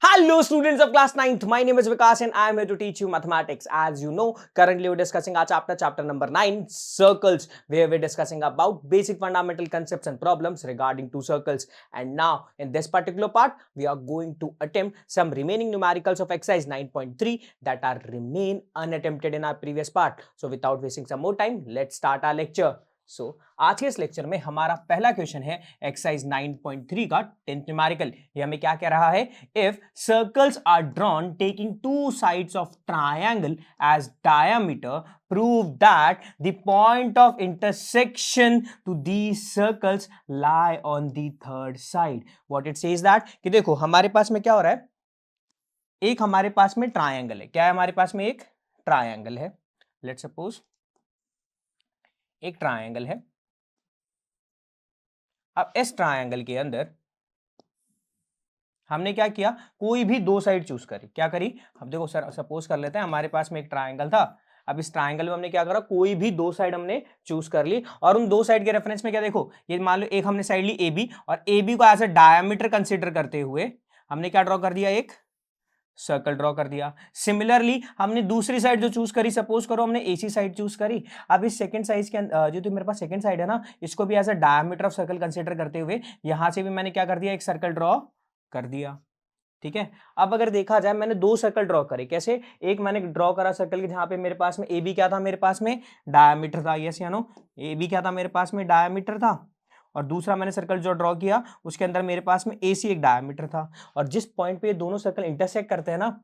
Hello, students of class 9th. My name is Vikas and I am here to teach you mathematics. As you know, currently we're discussing our chapter number 9, circles, where we're discussing about basic fundamental concepts and problems regarding two circles. And now, in this particular part, we are going to attempt some remaining numericals of exercise 9.3 that are remain unattempted in our previous part. So, without wasting some more time, let's start our lecture. आज के इस lecture में हमारा पहला question है exercise 9.3 का 10th numerical. ये हमें क्या कह रहा है? If circles are drawn taking two sides of triangle as diameter, prove that the point of intersection to these circles lie on the third side. What it says that कि देखो हमारे पास में क्या हो रहा है, एक हमारे पास में ट्रायंगल है। क्या है हमारे पास में? एक ट्रायंगल है। लेट्स सपोज एक ट्रायंगल है। अब इस ट्रायंगल के अंदर हमने क्या किया, कोई भी दो साइड चूज करी। क्या करी? अब देखो सर, सपोज कर लेते हैं हमारे पास में एक ट्रायंगल था। अब इस ट्रायंगल में हमने क्या करा, कोई भी दो साइड हमने चूज कर ली और उन दो साइड के रेफरेंस में क्या, देखो ये मान लो एक हमने साइड ली ए बी और ए बी को एज अ डायमीटर कंसीडर करते हुए हमने क्या ड्रॉ कर दिया, एक सर्कल ड्रॉ कर दिया। सिमिलरली हमने दूसरी साइड जो चूज करी, सपोज करो हमने एसी साइड चूज करी। अब इस सेकंड साइज के जो तो मेरे पास सेकंड साइड है ना, इसको भी as a diameter of circle consider करते हुए यहां से भी मैंने क्या कर दिया, एक सर्कल ड्रॉ कर दिया। ठीक है। अब अगर देखा जाए मैंने दो सर्कल ड्रॉ करे। कैसे? एक मैंने ड्रॉ करा सर्कल के जहां पे मेरे पास में ए बी क्या था, मेरे पास में डायमीटर था। यस या नो? ए बी क्या था मेरे पास में? डायमीटर था। और दूसरा मैंने सर्कल जो ड्रॉ किया उसके अंदर मेरे पास में ए सी एक डायमीटर था। और जिस पॉइंट पे ये दोनों सर्कल इंटरसेक्ट करते हैं ना,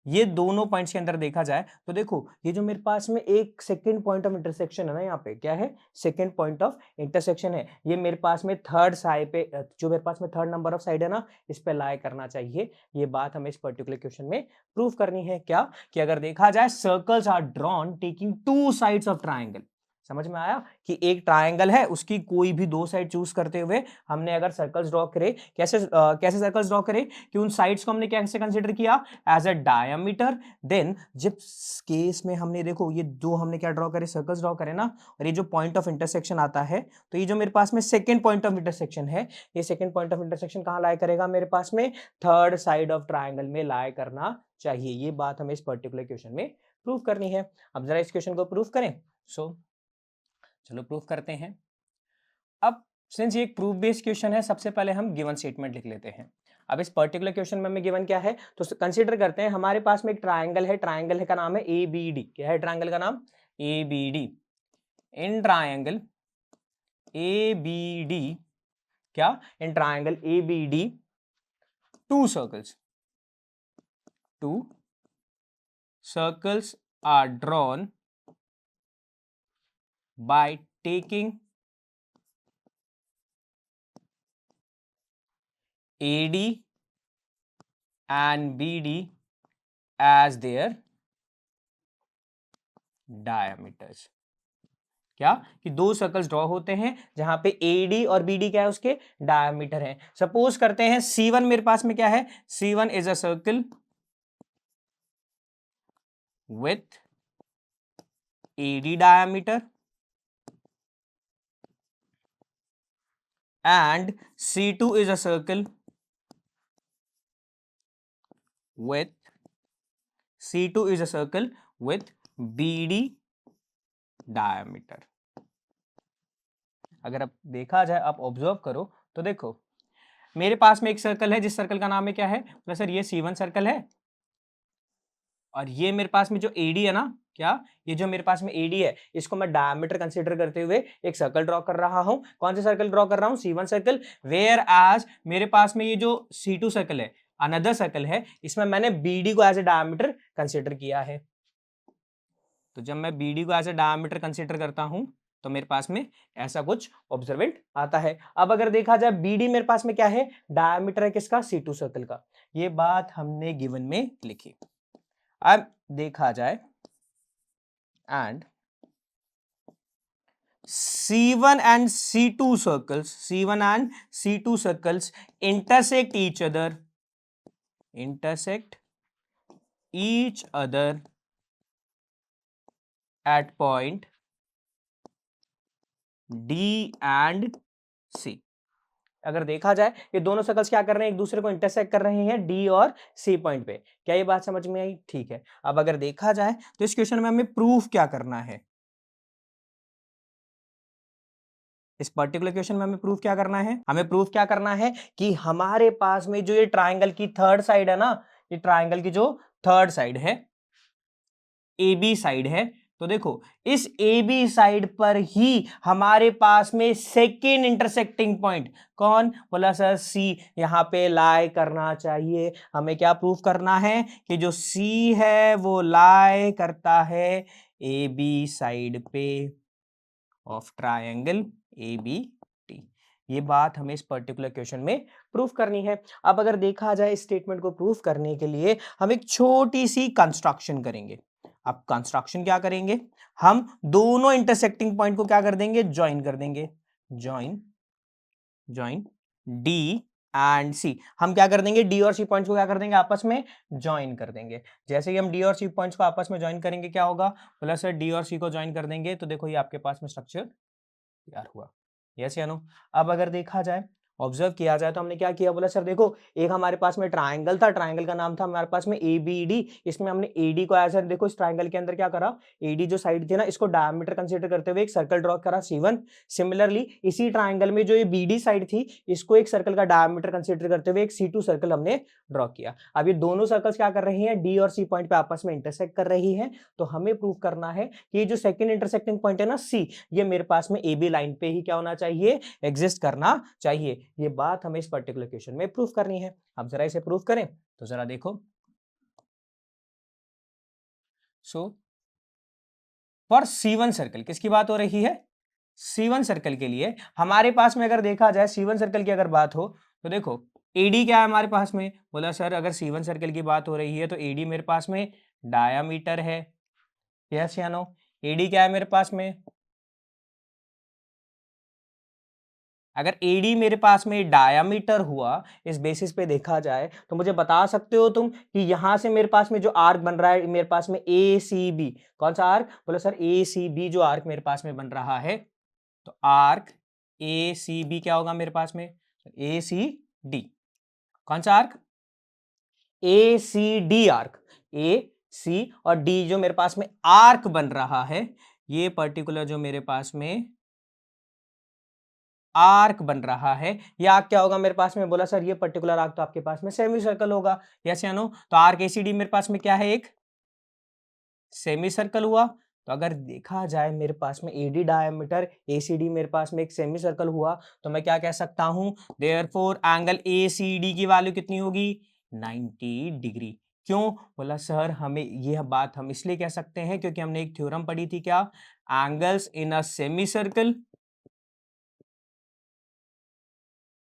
ये दोनों पॉइंट्स के अंदर देखा जाए तो देखो ये जो मेरे पास में एक सेकंड पॉइंट ऑफ इंटरसेक्शन है ना, यहाँ पे क्या है, सेकंड पॉइंट ऑफ इंटरसेक्शन है। ये मेरे पास में थर्ड साइड पे, जो मेरे पास में थर्ड नंबर ऑफ साइड है ना, इस पे लाई करना चाहिए। ये बात हमें इस पर्टिकुलर क्वेश्चन में प्रूव करनी है। क्या कि अगर देखा जाए circles are drawn taking two sides of triangle. समझ में आया कि एक ट्राइंगल है, उसकी कोई भी दो साइड चूज करते हुए हमने अगर सर्कल्स ड्रॉ करे, कैसे सर्कल्स ड्रॉ करे कि उन साइड्स को हमने कैसे कंसीडर किया, एज अ डायमीटर। देन जिस केस में हमने देखो ये जो हमने क्या ड्रॉ करे, सर्कल्स ड्रॉ करे ना, और ये जो पॉइंट ऑफ इंटरसेक्शन आता है, तो ये जो मेरे पास में सेकंड पॉइंट ऑफ इंटरसेक्शन है, ये सेकंड पॉइंट ऑफ इंटरसेक्शन कहां लाई करेगा, मेरे पास में थर्ड साइड ऑफ ट्राइंगल में लाई करना चाहिए। ये बात हमें इस पर्टिकुलर क्वेश्चन में प्रूव करनी है। अब जरा इस क्वेश्चन को प्रूव करें। चलो प्रूव करते हैं। अब सिंस ये एक प्रूफ बेस्ड क्वेश्चन है, सबसे पहले हम गिवन स्टेटमेंट लिख लेते हैं। अब इस पर्टिकुलर क्वेश्चन में हमें गिवन क्या है, तो कंसीडर करते हैं हमारे पास में एक ट्राइंगल है। ट्राइंगल है का नाम है ए बी डी। क्या है ट्राइंगल का नाम? A B D. In triangle A B D, क्या, in triangle A B D two circles are drawn by taking AD and BD as their diameters। क्या कि दो सर्कल्स ड्रॉ होते हैं जहां पे AD और BD क्या है, उसके डायमीटर है। सपोज करते हैं C1 मेरे पास में क्या है, C1 is a circle with AD diameter and C2 is a circle with C2 is a circle with BD diameter। अगर अब देखा जाए, आप ऑब्जर्व करो तो देखो मेरे पास में एक सर्कल है जिस सर्कल का नाम है क्या है, तो सर ये C1 सर्कल है। और ये मेरे पास में जो AD है ना, क्या, ये जो मेरे पास में AD है, इसको मैं डायमीटर कंसीडर करते हुए एक सर्कल ड्रॉ कर रहा हूं। कौन सा सर्कल ड्रॉ कर रहा हूं? C1 circle. वेयर एज मेरे पास में ये जो C2 सर्कल है, अनदर सर्कल है, इसमें मैंने BD को एज ए डायमीटर कंसीडर किया है। तो जब मैं BD को एज ए डायमीटर कंसीडर करता हूं तो मेरे पास में ऐसा कुछ ऑब्जर्वेंट आता है। अब अगर देखा जाए BD मेरे पास में क्या है, डायमीटर है किसका, C2 सर्कल का। ये बात हमने गिवन में लिखी। अब देखा जाए and C1 and C2 circles intersect each other at point D and C। अगर देखा जाए ये दोनों सर्कल्स क्या कर रहे हैं, एक दूसरे को इंटरसेक्ट कर रहे हैं डी और सी पॉइंट पे। क्या ये बात समझ में आई? ठीक है। अब अगर देखा जाए तो इस क्वेश्चन में हमें प्रूफ क्या करना है, इस पर्टिकुलर क्वेश्चन में हमें प्रूफ क्या करना है, हमें प्रूफ क्या करना है कि हमारे पास में जो ये ट्राइंगल की थर्ड साइड है ना, ये ट्राइंगल की जो थर्ड साइड है, ए बी साइड है, तो देखो इस ए बी साइड पर ही हमारे पास में सेकेंड इंटरसेक्टिंग पॉइंट कौन, बोला सर सी, यहां पे लाई करना चाहिए। हमें क्या प्रूफ करना है कि जो सी है वो लाई करता है ए बी साइड पे of triangle A B T. ये बात हमें इस पर्टिकुलर क्वेश्चन में प्रूफ करनी है। अब अगर देखा जाए इस स्टेटमेंट को प्रूफ करने के लिए हम एक छोटी सी कंस्ट्रक्शन करेंगे। अब कंस्ट्रक्शन क्या करेंगे, हम दोनों इंटरसेक्टिंग पॉइंट को क्या कर देंगे, ज्वाइन कर देंगे। ज्वाइन ज्वाइन डी एंड सी, हम क्या कर देंगे, डी और सी पॉइंट्स को क्या कर देंगे, आपस में ज्वाइन कर देंगे। जैसे ही हम डी और सी पॉइंट्स को आपस में ज्वाइन करेंगे क्या होगा, बोला सर डी और सी को ज्वाइन कर देंगे तो देखो ये आपके पास में स्ट्रक्चर तैयार हुआ। यस या नो? अब अगर देखा जाए, ऑब्जर्व किया जाए तो हमने क्या किया, बोला सर देखो एक हमारे पास में ट्राइंगल था, ट्राइंगल का नाम था हमारे पास में ए बी डी, इसमें हमने ए डी को एज देखो इस ट्राइंगल के अंदर क्या करा, ए डी जो साइड थी ना इसको डायमीटर कंसीडर करते हुए एक सर्कल ड्रॉ करा C1। सिमिलरली इसी ट्राइंगल में जो ये बी डी साइड थी इसको एक सर्कल का डायमीटर कंसीडर करते हुए एक C2 सर्कल हमने ड्रॉ किया। अब ये दोनों सर्कल्स क्या कर रही हैं, डी और सी पॉइंट पे आपस में इंटरसेक्ट कर रही है, तो हमें प्रूव करना है कि ये जो सेकेंड इंटरसेक्टिंग पॉइंट है ना सी, ये मेरे पास में ए बी लाइन पे ही क्या होना चाहिए, एग्जिस्ट करना चाहिए। ये बात हमें इस पर्टिकुलर क्वेश्चन में प्रूफ करनी है। अब जरा इसे प्रूफ करें तो जरा देखो, सो फॉर C1 सर्कल, किसकी बात हो रही है, C1 सर्कल के लिए हमारे पास में अगर देखा जाए C1 सर्कल की अगर बात हो तो देखो AD क्या है हमारे पास में, बोला सर अगर C1 सर्कल की बात हो रही है तो AD मेरे पास में डायामीटर है। यस या नो? AD क्या है मेरे पास में, अगर AD मेरे पास में डायामीटर हुआ, इस बेसिस पे देखा जाए तो मुझे बता सकते हो तुम कि यहां से मेरे पास में जो आर्क बन रहा है मेरे पास में ACB, कौन सा आर्क, बोलो सर ACB जो आर्क मेरे पास में बन रहा है, तो आर्क ACB क्या होगा मेरे पास में, ACD, कौन सा आर्क, ACD आर्क, AC और D जो मेरे पास में आर्क बन रहा है, ये पर्टिकुलर जो मेरे पास में आर्क बन रहा है, ये आर्क क्या होगा मेरे पास में, बोला सर ये पर्टिकुलर आर्क तो आपके पास में सेमी सर्कल होगा। यस या नो? तो आर्क एसीडी मेरे पास में क्या है, एक सेमी सर्कल हुआ। तो अगर देखा जाए मेरे पास में एडी डायमीटर, एसीडी मेरे पास में एक सेमी सर्कल हुआ, तो मैं क्या कह सकता हूं, देयरफॉर एंगल एसीडी की वैल्यू कितनी होगी, 90 डिग्री। क्यों, बोला सर हमें यह बात हम इसलिए कह सकते हैं क्योंकि हमने एक थ्योरम पढ़ी थी, क्या, angles in a semi circle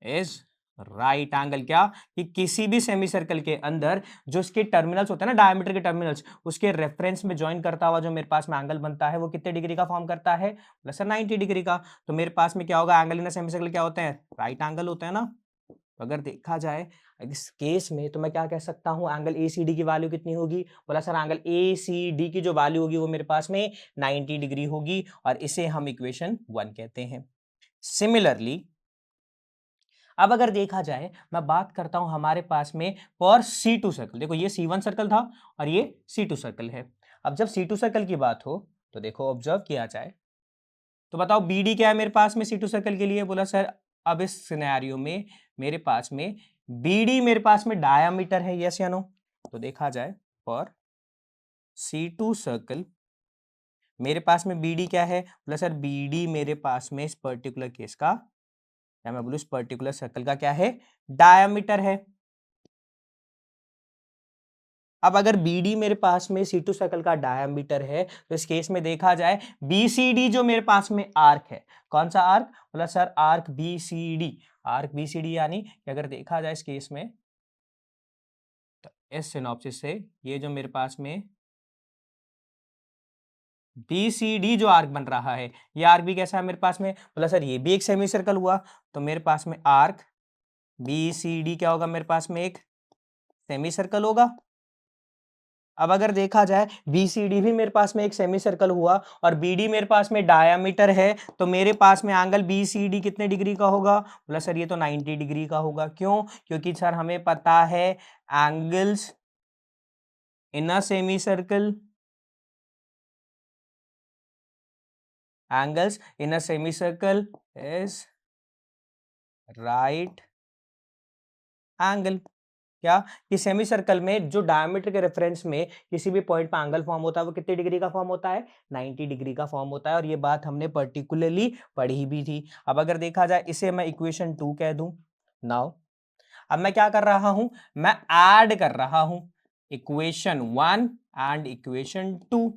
is right angle, क्या, कि किसी भी सेमी सर्कल के अंदर जो इसके टर्मिनल्स होते हैं ना, डायमीटर के टर्मिनल्स, उसके रेफरेंस में ज्वाइन करता हुआ जो मेरे पास में एंगल बनता है वो कितने डिग्री का फॉर्म करता है, प्लस 90 डिग्री का। तो मेरे पास में क्या होगा, एंगल इन सेमी सर्कल क्या होते हैं, राइट एंगल होते हैं ना। तो अगर देखा जाए इस केस में तो मैं क्या कह सकता हूं, एंगल ACD की वैल्यू कितनी होगी, बोला सर एंगल ACD की जो वैल्यू होगी वो मेरे पास में 90 डिग्री होगी, और इसे हम इक्वेशन 1 कहते हैं। सिमिलरली अब अगर देखा जाए, मैं बात करता हूं हमारे पास में फॉर C2 सर्कल, देखो ये C1 सर्कल था और ये C2 सर्कल है। अब जब C2 सर्कल की बात हो तो देखो ऑब्जर्व किया जाए तो बताओ BD क्या है मेरे पास में C2 सर्कल के लिए, बोला सर अब इस सिनेरियो में मेरे पास में BD मेरे पास में डायामीटर है, यस या नो? तो देखा जाए फॉर C2 सर्कल मेरे पास में BD क्या है, बोला सर BD मेरे पास में इस पर्टिकुलर केस का, या मैं बोलूं इस पर्टिकुलर सर्कल का क्या है, डायामीटर है। अब अगर BD मेरे पास में C2 सर्कल का डायमीटर है तो इस केस में देखा जाए BCD जो मेरे पास में आर्क है, कौन सा आर्क, बोला sir arc BCD, arc BCD यानी कि अगर देखा जाए इस केस में तो इस सिनॉप्सिस से ये जो मेरे पास में BCD जो आर्क बन रहा है, ये आर्क भी कैसा है मेरे पास में, बोला सर ये भी एक सेमी सर्कल हुआ, तो मेरे पास में आर्क BCD क्या होगा मेरे पास में, एक सेमी सर्कल होगा। अब अगर देखा जाए BCD भी मेरे पास में एक सेमी सर्कल हुआ और BD मेरे पास में डायामीटर है, तो मेरे पास में एंगल BCD कितने डिग्री का होगा? बोला सर ये तो 90 डिग्री का होगा। क्यों? क्योंकि सर हमें पता है angles in a semi circle, angles in a semi circle is right angle. क्या कि सेमी सर्कल में जो डायमीटर के रेफरेंस में किसी भी पॉइंट पर एंगल फॉर्म होता है वो कितने डिग्री का फॉर्म होता है? 90 डिग्री का फॉर्म होता है, और ये बात हमने पर्टिकुलरली पढ़ी भी थी। अब अगर देखा जाए इसे मैं इक्वेशन 2 कह दूं। नाउ अब मैं क्या कर रहा हूं? मैं ऐड कर रहा हूं इक्वेशन 1 एंड इक्वेशन 2।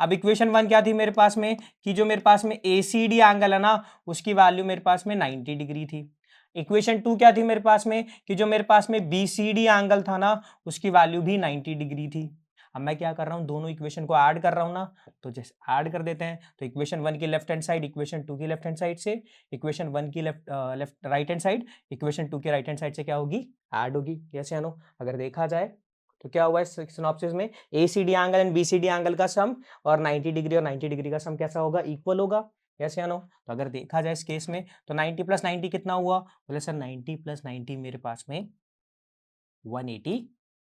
अब इक्वेशन 1 क्या थी मेरे पास में? कि जो मेरे पास में ACD एंगल है ना, उसकी वैल्यू मेरे पास में 90 डिग्री थी। इक्वेशन 2 क्या थी मेरे पास में? कि जो मेरे पास में BCD एंगल था ना, उसकी वैल्यू भी 90 डिग्री थी। अब मैं क्या कर रहा हूं? दोनों इक्वेशन को ऐड कर रहा हूं ना, तो जैसे ऐड कर देते हैं, तो इक्वेशन 1 की लेफ्ट हैंड साइड इक्वेशन 2 की लेफ्ट हैंड साइड से, इक्वेशन 1 की left right hand side equation 2 के राइट हैंड साइड से क्या होगी? ऐड होगी। यस या नो? अगर देखा जाए तो क्या हुआ इस सिनॉप्सिस में? ACD angle and BCD angle का सम और 90 डिग्री और 90 डिग्री का सम कैसा होगा? इक्वल होगा। यस या नो? तो अगर देखा जाए इस केस में तो 90 प्लस 90 कितना हुआ? बोले सर 90 प्लस 90 मेरे पास में 180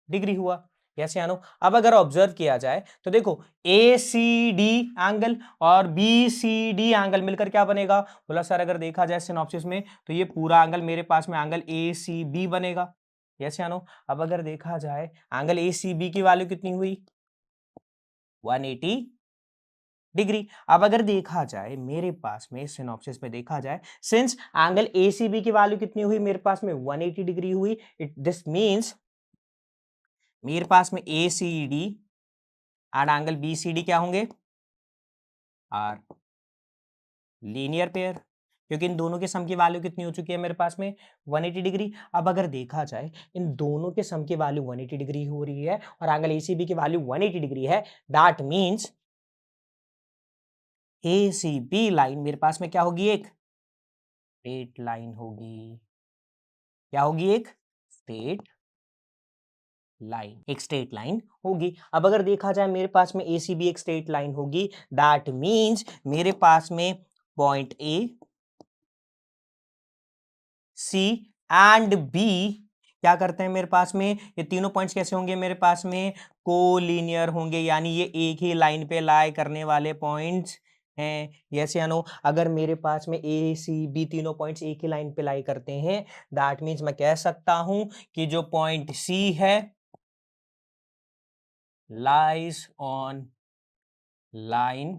डिग्री हुआ। यस या नो? अब अगर ऑब्जर्व किया जाए तो देखो ACD एंगल और BCD एंगल मिलकर क्या बनेगा? बोला सर अगर देखा जाए सिनॉप्सिस में तो ये पूरा एंगल मेरे पास में एंगल ACB बनेगा। यस या नो? अब अगर देखा जाए एंगल ACB की वैल्यू कितनी हुई? 180 डिग्री। अब अगर देखा जाए मेरे पास में सिनॉप्सिस में देखा जाए, सिंस एंगल ACB की वैल्यू कितनी हुई मेरे पास में? 180 डिग्री हुई। इट दिस मींस मेरे पास में ACD एंड एंगल BCD क्या होंगे? आर लीनियर पेयर, क्योंकि इन दोनों के सम की वैल्यू कितनी हो चुकी है मेरे पास में? 180 डिग्री। अब अगर देखा जाए इन दोनों के सम की वैल्यू 180 डिग्री हो रही है और एंगल ACB की वैल्यू 180 डिग्री है, दैट मींस ACB लाइन मेरे पास में क्या होगी? एक स्ट्रेट लाइन होगी। क्या होगी? एक स्ट्रेट लाइन, एक स्ट्रेट लाइन होगी। अब अगर देखा जाए मेरे पास में ACB एक स्ट्रेट लाइन होगी, दैट मींस मेरे पास में point A, C and B क्या करते हैं मेरे पास में? ये तीनों पॉइंट्स कैसे होंगे मेरे पास में? कोलिनियर होंगे, यानी ये एक ही लाइन पे लाई करने वाले पॉइंट्स हैं। यस या नो? अगर मेरे पास में ACB तीनों पॉइंट्स एक ही लाइन पे लाई करते हैं, दैट मीन्स मैं कह सकता हूं कि जो पॉइंट C है लाइज ऑन लाइन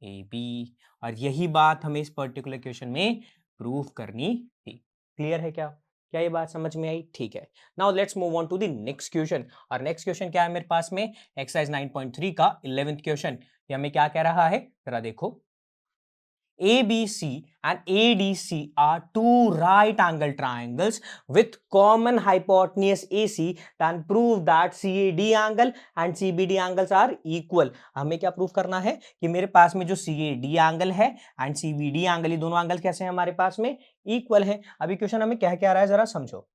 AB, और यही बात हमें इस पर्टिकुलर क्वेश्चन में प्रूव करनी थी। क्लियर है क्या? क्या ये बात समझ में आई? ठीक है। Now let's move on to the next question. और नेक्स्ट क्वेश्चन क्या है मेरे पास में? एक्सरसाइज 9.3 का 11th क्वेश्चन। ये हमें क्या कह रहा है? जरा देखो, ABC and ADC are two right angle triangles with common hypotenuse AC, then prove that CAD angle and CBD angles are equal। हमें क्या प्रूफ करना है? कि मेरे पास में जो CAD एंगल है एंड CBD एंगल, ये दोनों एंगल कैसे हैं हमारे पास में? इक्वल है। अभी क्वेश्चन हमें क्या कह रहा है, जरा समझो।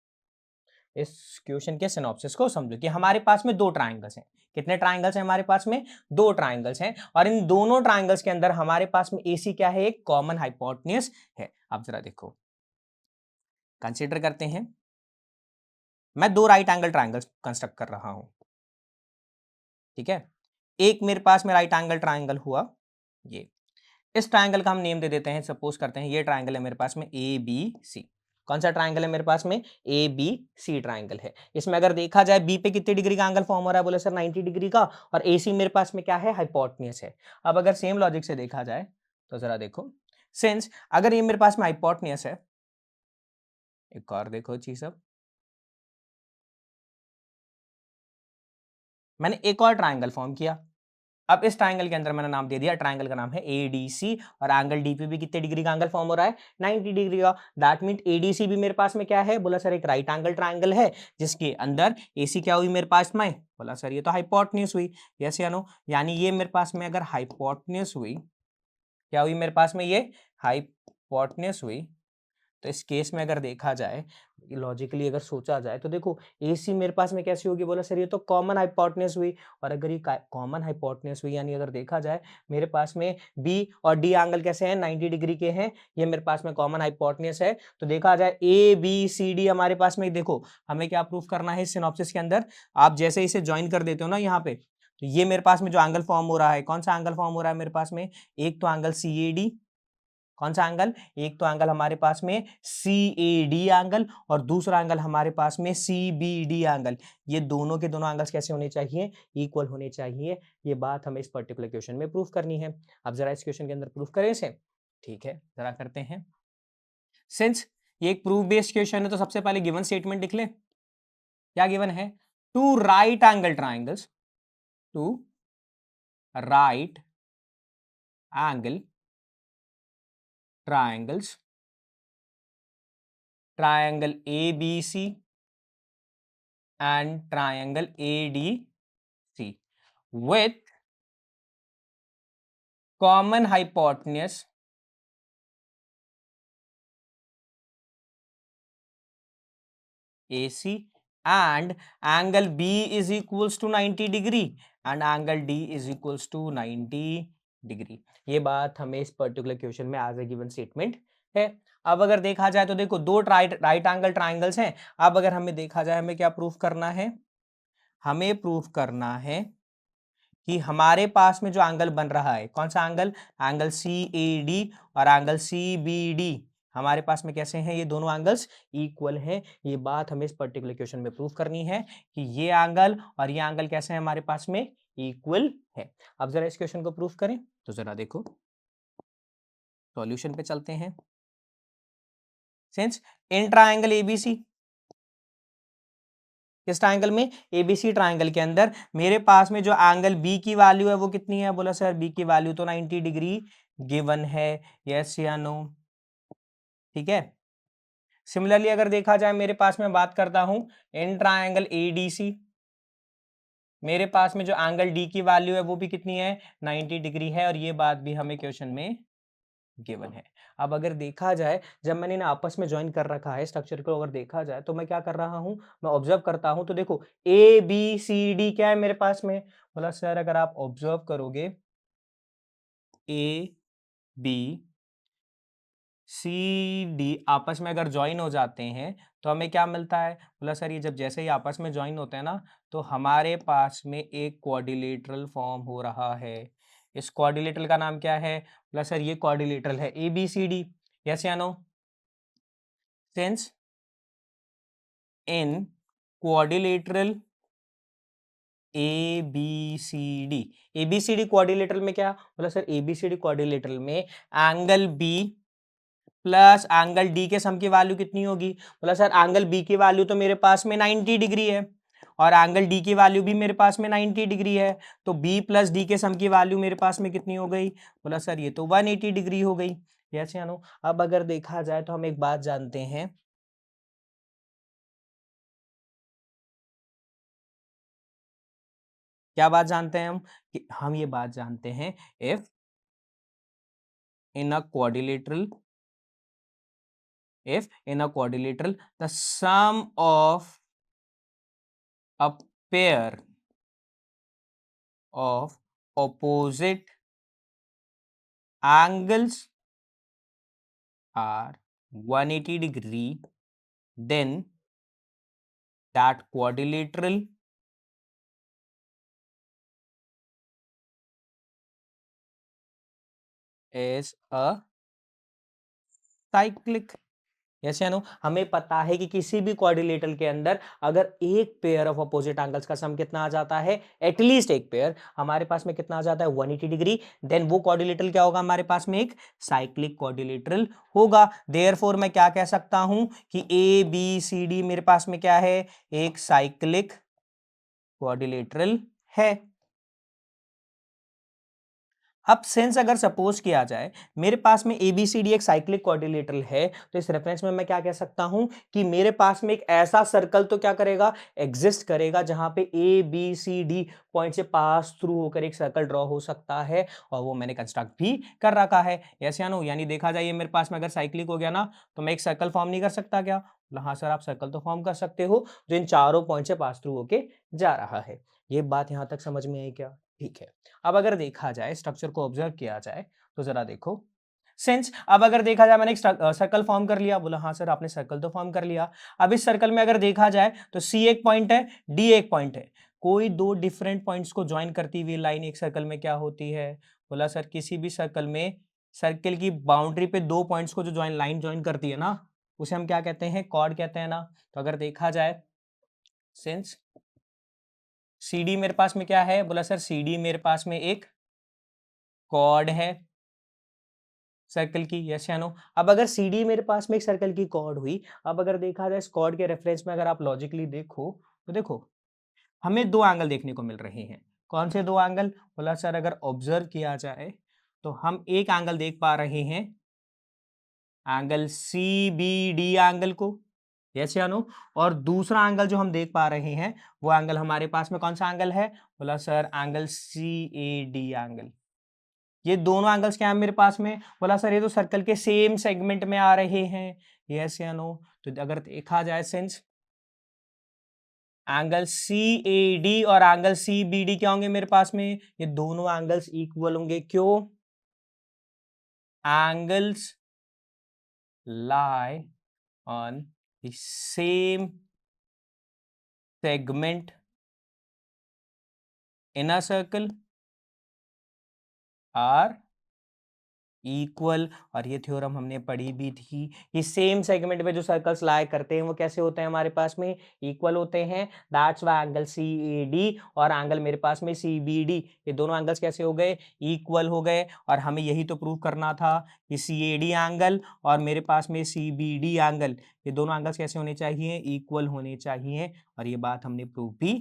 इस क्वेश्चन के सिनॉप्सिस को समझो कि हमारे पास में दो ट्राइंगल्स हैं। कितने ट्राइंगल्स हैं हमारे पास में? दो ट्राइंगल्स हैं, और इन दोनों ट्राइंगल्स के अंदर हमारे पास में AC क्या है? एक कॉमन हाइपोटेन्यूज है। अब जरा देखो, कंसीडर करते हैं, मैं दो राइट एंगल ट्राइंगल्स कंस्ट्रक्ट कर रहा हूं। ठीक है, एक मेरे पास में राइट एंगल ट्राइंगल हुआ ये। इस ट्राइंगल का हम नेम दे देते हैं, सपोज करते हैं ये ट्राइंगल है मेरे पास में ABC। कौन सा ट्राइंगल है मेरे पास में? ABC ट्राइंगल है। इसमें अगर देखा जाए B पे कितने डिग्री का एंगल फॉर्म हो रहा है? बोले सर 90 डिग्री का, और AC मेरे पास में क्या है? हाइपोटेन्यूज है। अब अगर सेम लॉजिक से देखा जाए तो जरा देखो, सिंस अगर ये मेरे पास में हाइपोटेन्यूज है, एक और देखो चीज, अब मैंने एक और ट्राइंगल फॉर्म किया। अब इस ट्राइंगल के अंदर मैंने नाम दे दिया, ट्राइंगल का नाम है ADC, और एंगल DP भी कितने डिग्री का एंगल फॉर्म हो रहा है? 90 डिग्री का। दैट मीन ADC भी मेरे पास में क्या है? बोला सर एक राइट एंगल ट्राइंगल है जिसके अंदर AC क्या हुई मेरे पास में? बोला सर ये तो हाइपोटेन्यूज हुई। यस या नो? यानी ये मेरे पास में अगर हाइपोटेन्यूज हुई, क्या हुई मेरे पास में? ये हाइपोटेन्यूज हुई, तो इस केस में अगर देखा जाए, लॉजिकली अगर सोचा जाए तो देखो AC मेरे पास में कैसी होगी, बोला सर ये तो कॉमन हाइपोटेन्यूज हुई, और अगर ये कॉमन हाइपोटेन्यूज हुई यानी अगर देखा जाए मेरे पास में B और D एंगल कैसे हैं, 90 डिग्री के हैं, ये मेरे पास में कॉमन हाइपोटेन्यूज है। तो देखा जाए ABCD हमारे पास में, देखो हमें क्या प्रूफ करना है सिनॉप्सिस के अंदर, आप जैसे इसे ज्वाइन कर देते हो ना यहाँ पे, तो ये मेरे पास में जो एंगल फॉर्म हो रहा है, कौन सा एंगल फॉर्म हो रहा है मेरे पास में, एक तो एंगल CAD, कौन सा एंगल, एक तो एंगल हमारे पास में CAD एंगल, और दूसरा एंगल हमारे पास में CBD एंगल। ये दोनों के दोनों एंगल्स कैसे होने चाहिए, इक्वल होने चाहिए। ये बात हमें इस पर्टिकुलर क्वेश्चन में प्रूफ करनी है। अब जरा इस क्वेश्चन के अंदर प्रूफ करें इसे, ठीक है जरा करते हैं। सिंस ये एक प्रूफ बेस्ड क्वेश्चन है तो सबसे पहले गिवन स्टेटमेंट लिख ले। क्या गिवन है, two right angle triangles, two right angle triangles, triangle ABC and triangle ADC with common hypotenuse AC and angle B is equals to 90 degree and angle D is equals to 90 degree. ये बात हमें इस particular question में as a given statement है। अब अगर देखा जाए तो देखो दो राइट एंगल ट्राइंगल्स हैं। अब अगर हमें देखा जाए हमें क्या प्रूफ करना है, हमें प्रूफ करना है कि हमारे पास में जो एंगल बन रहा है, कौन सा एंगल, एंगल CAD और एंगल CBD हमारे पास में कैसे हैं, ये दोनों एंगल्स इक्वल हैं। ये बात हमें इस पर्टिकुलर क्वेश्चन में प्रूफ करनी है कि ये एंगल और ये एंगल कैसे हैं हमारे पास में, इक्वल है। अब जरा इस क्वेश्चन को प्रूफ करें तो जरा देखो सॉल्यूशन पे चलते हैं। सिंस इन ट्राइंगल ABC, किस ट्राइंगल में, ABC ट्राइंगल के अंदर मेरे पास में जो एंगल B की वैल्यू है वो कितनी है, बोला सर B की वैल्यू तो 90 डिग्री गिवन है, यस या नो, ठीक है। सिमिलरली अगर देखा जाए मेरे पास में बात करता हूं इन ट्राइंगल ADC, मेरे पास में जो एंगल D की वैल्यू है वो भी कितनी है, 90 डिग्री है, और ये बात भी हमें क्वेश्चन में गिवन है। अब अगर देखा जाए जब मैंने इन्हें आपस में ज्वाइन कर रखा है स्ट्रक्चर को, अगर देखा जाए तो मैं क्या कर रहा हूं, मैं ऑब्जर्व करता हूं तो देखो ABCD क्या है मेरे पास में, बोला सर अगर आप ऑब्जर्व करोगे ABCD आपस में अगर ज्वाइन हो जाते हैं तो हमें क्या मिलता है, बोला सर ये जब जैसे ही आपस में ज्वाइन होते हैं ना तो हमारे पास में एक क्वाड्रिलेटरल फॉर्म हो रहा है। इस क्वाड्रिलेटरल का नाम क्या है, बोला सर ये क्वाड्रिलेटरल है ABCD, यस या no. Since in quadrilateral ABCD quadrilateral में क्या, बोला सर ABCD क्वाड्रिलेटरल में angle B plus angle D के सम की वैल्यू कितनी होगी, बोला सर एंगल B की वैल्यू तो मेरे पास में 90 डिग्री है और एंगल D की वैल्यू भी मेरे पास में 90 डिग्री है, तो B प्लस D के सम की वैल्यू मेरे पास में कितनी हो गई, बोला सर ये तो 180 डिग्री हो गई, यस या नो। अब अगर देखा जाए तो हम एक बात जानते हैं, क्या बात जानते हैं हम, कि हम ये बात जानते हैं if in a quadrilateral, if in a quadrilateral the sum of a pair of opposite angles are 180 degree, then that quadrilateral is a cyclic, yes या नो। हमें पता है कि किसी भी क्वाड्रिलेटरल के अंदर अगर एक पेयर ऑफ अपोजिट एंगल्स का सम कितना आ जाता है, एटलीस्ट एक पेयर हमारे पास में कितना आ जाता है 180 डिग्री, देन वो क्वाड्रिलेटरल क्या होगा हमारे पास में, एक साइक्लिक क्वाड्रिलेटरल होगा। देयरफॉर मैं क्या कह सकता हूं कि ABCD मेरे पास में क्या है, एक साइक्लिक क्वाड्रिलेटरल है। अब सिंस अगर सपोज किया जाए मेरे पास में ABCD एक साइक्लिक क्वाड्रिलेटरल है, तो इस रेफरेंस में मैं क्या कह सकता हूं कि मेरे पास में एक ऐसा सर्कल तो क्या करेगा, एग्जिस्ट करेगा, जहां पे ABCD पॉइंट से पास थ्रू होकर एक सर्कल ड्रॉ हो सकता है, और वो मैंने कंस्ट्रक्ट भी कर रखा है। यस या नो? यानी देखा जाए मेरे पास में अगर साइक्लिक हो गया ना, तो मैं एक सर्कल फॉर्म नहीं कर सकता क्या? हाँ सर, आप सर्कल तो फॉर्म कर सकते हो जो इन चारों पॉइंट से पास थ्रू होके जा रहा है। ये बात यहां तक समझ में आई क्या? ठीक है। अब अगर देखा जाए, स्ट्रक्चर को ऑब्जर्व किया जाए, तो जरा देखो, सिंस अब अगर देखा जाए मैंने एक सर्कल फॉर्म कर लिया, बोला हाँ सर आपने सर्कल तो फॉर्म कर लिया। अब इस सर्कल में अगर देखा जाए तो C एक पॉइंट है, D एक पॉइंट है, कोई दो डिफरेंट पॉइंट्स को ज्वाइन करती हुई लाइन एक सर्कल में क्या होती है? बोला सर किसी भी सर्कल में सर्कल की बाउंड्री पे दो पॉइंट्स को जो लाइन ज्वाइन करती है ना, उसे हम क्या कहते हैं? कॉर्ड कहते हैं ना। तो अगर देखा जाए, सिंस CD मेरे पास में क्या है? बोला सर CD मेरे पास में एक कॉर्ड है सर्कल की। यस या नो? अब अगर CD मेरे पास में एक सर्कल की कॉर्ड हुई, अब अगर देखा जाए इस कॉर्ड के रेफरेंस में अगर आप लॉजिकली देखो, तो देखो हमें दो एंगल देखने को मिल रहे हैं। कौन से दो एंगल? बोला सर अगर ऑब्जर्व किया जाए तो हम एक एंगल देख पा रहे हैं, एंगल CBD एंगल को। यस या नो? और दूसरा एंगल जो हम देख पा रहे हैं, वो एंगल हमारे पास में कौन सा एंगल है? बोला सर एंगल CAD एंगल। ये दोनों एंगल्स क्या है मेरे पास में? बोला सर ये तो सर्कल के सेम सेगमेंट में आ रहे हैं। यस या नो? तो अगर देखा जाए, सिंस एंगल CAD और एंगल CBD क्या होंगे मेरे पास में? ये दोनों एंगल्स इक्वल होंगे। क्यों? Angles lie on the same segment in a circle are equal. और ये थ्योरम हमने पढ़ी भी थी कि सेम सेगमेंट में जो सर्कल्स लाया करते हैं वो कैसे होते हैं हमारे पास में? इक्वल होते हैं। दैट्स व्हाई एंगल CAD और एंगल मेरे पास में CBD, ये दोनों एंगल्स कैसे हो गए? इक्वल हो गए। और हमें यही तो प्रूव करना था कि CAD एंगल और मेरे पास में CBD एंगल, ये दोनों एंगल्स कैसे होने चाहिए? इक्वल होने चाहिए। और ये बात हमने प्रूव भी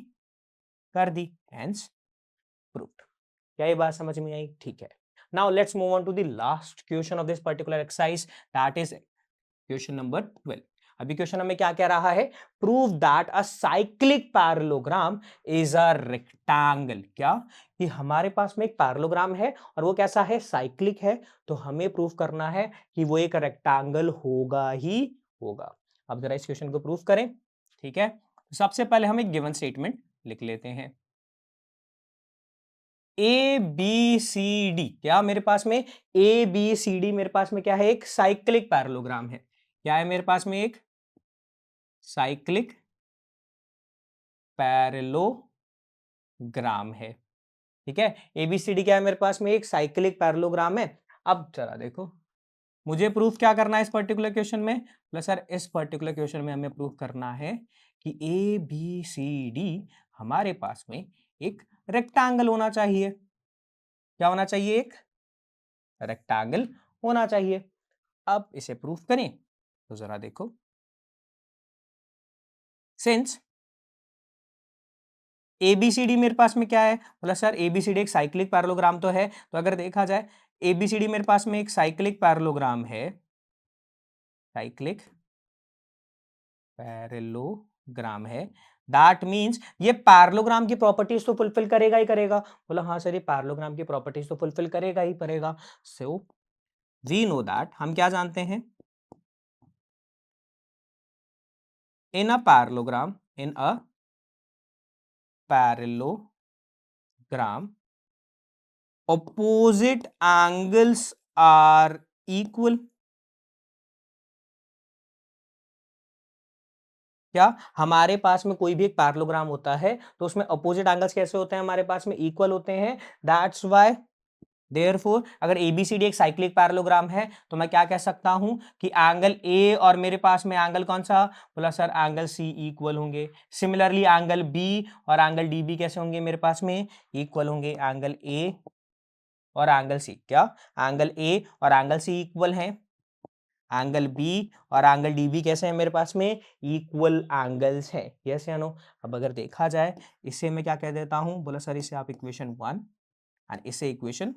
कर दी, हेंस प्रूव्ड। क्या ये बात समझ में आई? ठीक है। Now let's move on to the last question of this particular exercise, that is question number 12. अभी क्वेश्चन हमें क्या कह रहा है? Prove that a cyclic parallelogram is a rectangle. क्या? कि हमारे पास में एक पैरेललोग्राम है और वो कैसा है? साइक्लिक है। तो हमें प्रूव करना है कि वो एक रेक्टेंगल होगा ही होगा। अब जरा इस क्वेश्चन को प्रूव करें। ठीक है, सबसे पहले हम एक गिवन स्टेटमेंट लिख लेते हैं। ABCD, क्या मेरे पास में ABCD मेरे पास में क्या है? एक साइक्लिक पैरेललोग्राम है। क्या है मेरे पास में? एक साइक्लिक पैरेललोग्राम है। ठीक है, ABCD क्या है मेरे पास में? एक साइक्लिक पैरेललोग्राम है। अब जरा देखो, मुझे प्रूफ क्या करना है इस पर्टिकुलर क्वेश्चन में? प्लस सर इस पर्टिकुलर क्वेश्चन में हमें प्रूफ करना है कि ABCD हमारे पास में एक रेक्टेंगल होना चाहिए। क्या होना चाहिए? एक रेक्टेंगल होना चाहिए। अब इसे प्रूफ करें तो जरा देखो, सिंस ABCD मेरे पास में क्या है? बोला सर ABCD एक साइक्लिक पैरेललोग्राम तो है। तो अगर देखा जाए ABCD मेरे पास में एक साइक्लिक पैरेललोग्राम है, साइक्लिक पैरेललोग्राम है, दैट मीन्स ये पैरेललोग्राम की प्रॉपर्टीज तो फुलफिल करेगा ही करेगा। बोला हाँ सर ये पैरेललोग्राम की प्रॉपर्टीज तो फुलफिल करेगा ही करेगा। सो वी नो दैट, हम क्या जानते हैं? In a parallelogram, in a parallelogram opposite angles are equal। क्या हमारे पास में कोई भी एक पैरेललोग्राम होता है तो उसमें अपोजिट एंगल्स कैसे होते हैं? हमारे पास में इक्वल होते हैं। दैट्स व्हाई देयरफॉर अगर ABCD एक साइक्लिक पैरेललोग्राम है तो मैं क्या कह सकता हूं कि एंगल A और मेरे पास में एंगल कौन सा? बोला सर एंगल C इक्वल होंगे। सिमिलरली एंगल B और एंगल DB कैसे होंगे मेरे पास में? इक्वल होंगे। एंगल A और एंगल C, क्या एंगल A और एंगल C इक्वल हैं? एंगल B और एंगल DB कैसे हैं मेरे पास में? इक्वल एंगल्स हैं। यस या नो? अब अगर देखा जाए इसे मैं क्या कह देता हूं? बोला सर इसे आप इक्वेशन 1 एंड इसे इक्वेशन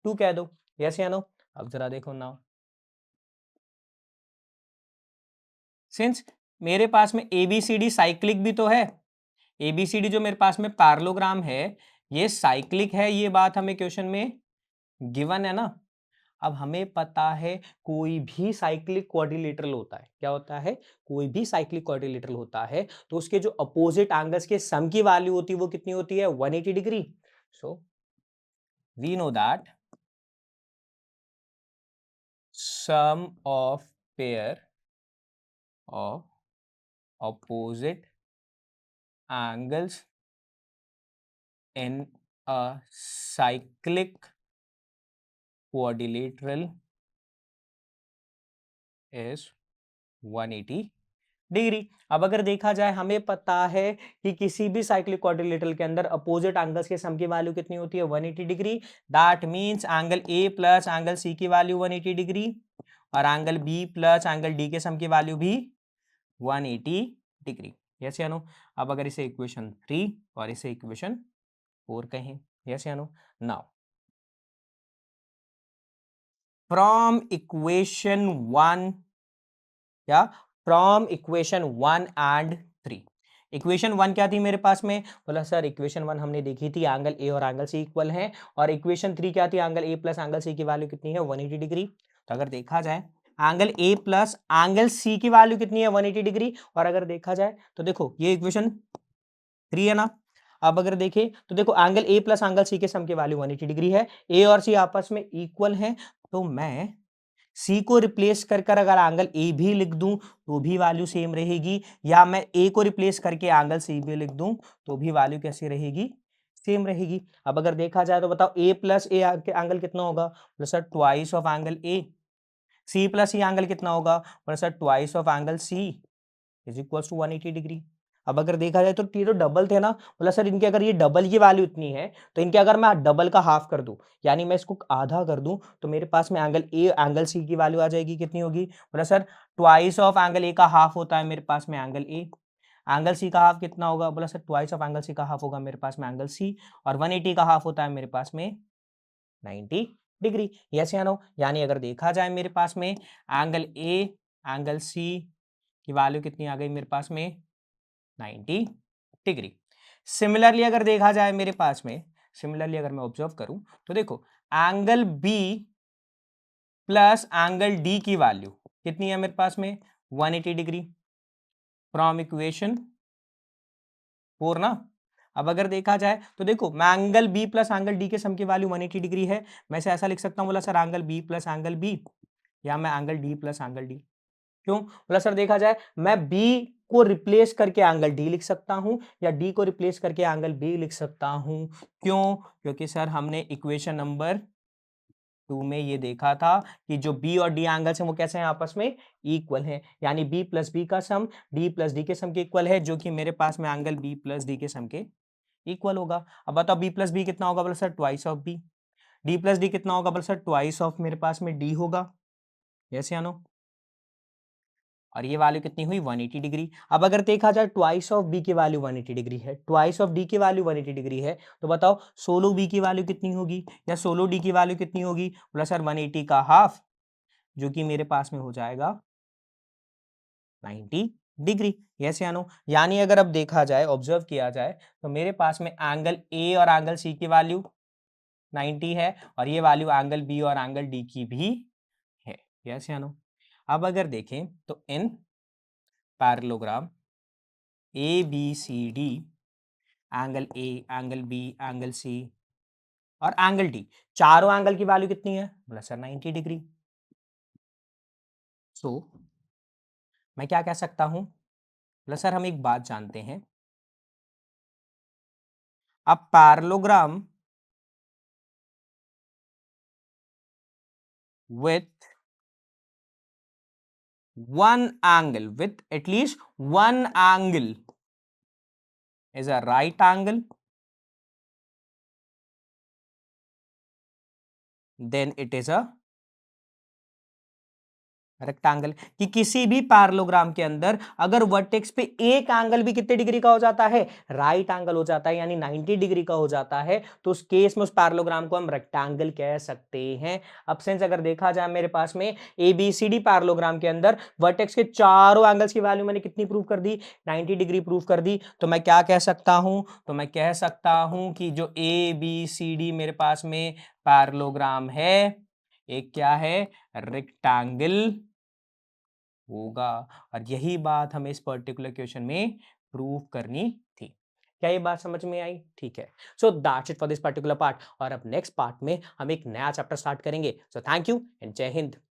2 कह दो, यस या नो। अब जरा देखो नाउ, सिंस मेरे पास में ABCD साइक्लिक भी तो है, ABCD जो मेरे पास में पैरेललोग्राम है ये साइक्लिक है, ये बात हमें क्वेश्चन में गिवन है ना। अब हमें पता है कोई भी साइक्लिक क्वाड्रिलेटरल होता है, क्या होता है, कोई भी साइक्लिक क्वाड्रिलेटरल होता है तो उसके जो अपोजिट एंगल्स के सम की वैल्यू होती है वो कितनी होती है, 180 degree. So we know that sum of pair of opposite angles in a cyclic quadrilateral is 180 degree. अब अगर देखा जाए हमें पता है कि किसी भी साइक्लिक क्वाड्रिलेटरल के अंदर अपोजिट एंगल्स के सम की वैल्यू कितनी होती है, 180 degree. That means angle A plus angle C की वैल्यू 180 डिग्री और angle B plus angle D के सम की वैल्यू भी 180 डिग्री, यस या नो। अब अगर इसे इक्वेशन 3 और इसे इक्वेशन 4 कहें, यस या नो। नाउ फ्रॉम इक्वेशन 1 या फ्रॉम इक्वेशन 1 एंड 3, इक्वेशन 1 क्या थी मेरे पास में, बोला सर इक्वेशन 1 हमने देखी थी एंगल ए और एंगल सी इक्वल है, और इक्वेशन 3 क्या थी, angle A plus angle C की वैल्यू कितनी है, 180 डिग्री। तो अगर देखा जाए angle A plus angle C की वैल्यू कितनी है, 180 डिग्री। और अगर देखा जाए तो देखो ये इक्वेशन 3 है ना। अब अगर देखें तो देखो angle A plus angle C के सम की वैल्यू 180 डिग्री है, ए और सी आपस में इक्वल हैं, तो मैं सी को रिप्लेस कर कर अगर एंगल ए भी लिख दूं तो भी वैल्यू सेम रहेगी, या मैं ए को रिप्लेस करके एंगल सी भी लिख दूं तो भी वैल्यू कैसी रहेगी, सेम रहेगी। अब अगर देखा जाए तो बताओ ए प्लस ए एंगल कितना होगा, बोले sir twice of angle A, C plus C angle कितना होगा, बोले sir twice of angle C is equals to 180 degree. अब अगर देखा जाए तो ये तो डबल थे ना, बोला सर इनके अगर ये डबल की वैल्यू इतनी है तो इनके अगर मैं डबल का हाफ कर दूं, यानी मैं इसको आधा कर दूं, तो मेरे पास में एंगल ए एंगल सी की वैल्यू आ जाएगी, कितनी होगी, बोला सर ट्वाइस ऑफ एंगल ए का हाफ होता है मेरे पास में एंगल ए, एंगल सी का हाफ कितना होगा, बोला sir twice of angle C का हाफ होगा मेरे पास में एंगल सी, और 180 का हाफ होता है मेरे पास में 90 डिग्री, यस या नो। यानी अगर देखा जाए मेरे पास में एंगल ए एंगल सी की वैल्यू कितनी आ गई मेरे पास में 90 डिग्री। सिमिलरली अगर देखा जाए मेरे पास में, सिमिलरली अगर मैं ऑब्जर्व करूं तो देखो angle B plus angle D की वैल्यू कितनी है मेरे पास में 180 डिग्री फ्रॉम इक्वेशन 4 ना। अब अगर देखा जाए तो देखो मैं angle B plus angle D के सम की वैल्यू 180 डिग्री है, मैं इसे ऐसा लिख सकता हूं, बोला sir angle B plus angle B, या मैं angle D plus angle D. क्यों, बोला सर देखा जाए मैं B को रिप्लेस करके एंगल D लिख सकता हूं, या D को रिप्लेस करके एंगल B लिख सकता हूं। क्यों, क्योंकि सर हमने इक्वेशन नंबर 2 में ये देखा था कि जो B और D एंगल्स हैं वो कैसे हैं, आपस में इक्वल हैं, यानी B प्लस बी का सम D प्लस डी के सम के इक्वल है, जो कि मेरे पास में एंगल B प्लस डी के सम के इक्वल होगा। अब बताओ B प्लस बी कितना होगा, बोला sir twice of B, D plus D कितना होगा, बोला सर ट्वाइस ऑफ मेरे पास में D होगा, यस या नो। और ये वैल्यू कितनी हुई 180 डिग्री। अब अगर देखा जाए ट्वाइस ऑफ बी की वैल्यू 180 डिग्री है, ट्वाइस ऑफ डी की वैल्यू 180 डिग्री है, तो बताओ सोलो बी की वैल्यू कितनी होगी, या सोलो डी की वैल्यू कितनी होगी, बोला सर 180 का हाफ, जो कि मेरे पास में हो जाएगा 90 डिग्री, यस या नो। यानी अगर अब देखा जाए ऑब्जर्व किया जाए तो मेरे पास में एंगल ए और एंगल सी की वैल्यू 90 है, और ये वैल्यू एंगल बी और एंगल डी की भी है, यस या नो। अब अगर देखें तो in parallelogram A B C D, angle A angle B angle C और एंगल डी, चारों एंगल की वैल्यू कितनी है, बोला सर 90 डिग्री। सो मैं क्या कह सकता हूं, बोला सर हम एक बात जानते हैं, अब parallelogram with one angle, with at least one angle is a right angle, then it is a rectangle कि किसी भी पैरेललोग्राम के अंदर अगर वर्टेक्स पे एक एंगल भी कितने डिग्री का हो जाता है, राइट एंगल हो जाता है, यानी 90 डिग्री का हो जाता है, तो उस केस में उस पैरेललोग्राम को हम रेक्टेंगल कह सकते हैं। अब सिंस अगर देखा जाए मेरे पास में एबीसीडी पैरेललोग्राम के अंदर वर्टेक्स के चारों एंगल्स की वैल्यू मैंने कितनी प्रूव कर दी, 90 डिग्री प्रूव कर दी, तो मैं क्या कह सकता हूं, तो मैं कह सकता हूं कि जो एबीसीडी मेरे पास में पैरेललोग्राम है एक क्या है, रेक्टेंगल होगा। और यही बात हमें इस पर्टिकुलर क्वेश्चन में प्रूव करनी थी। क्या ये बात समझ में आई? ठीक है। So that's it for this particular part. और अब नेक्स्ट पार्ट में हम एक नया चैप्टर स्टार्ट करेंगे। सो थैंक यू एंड जय हिंद।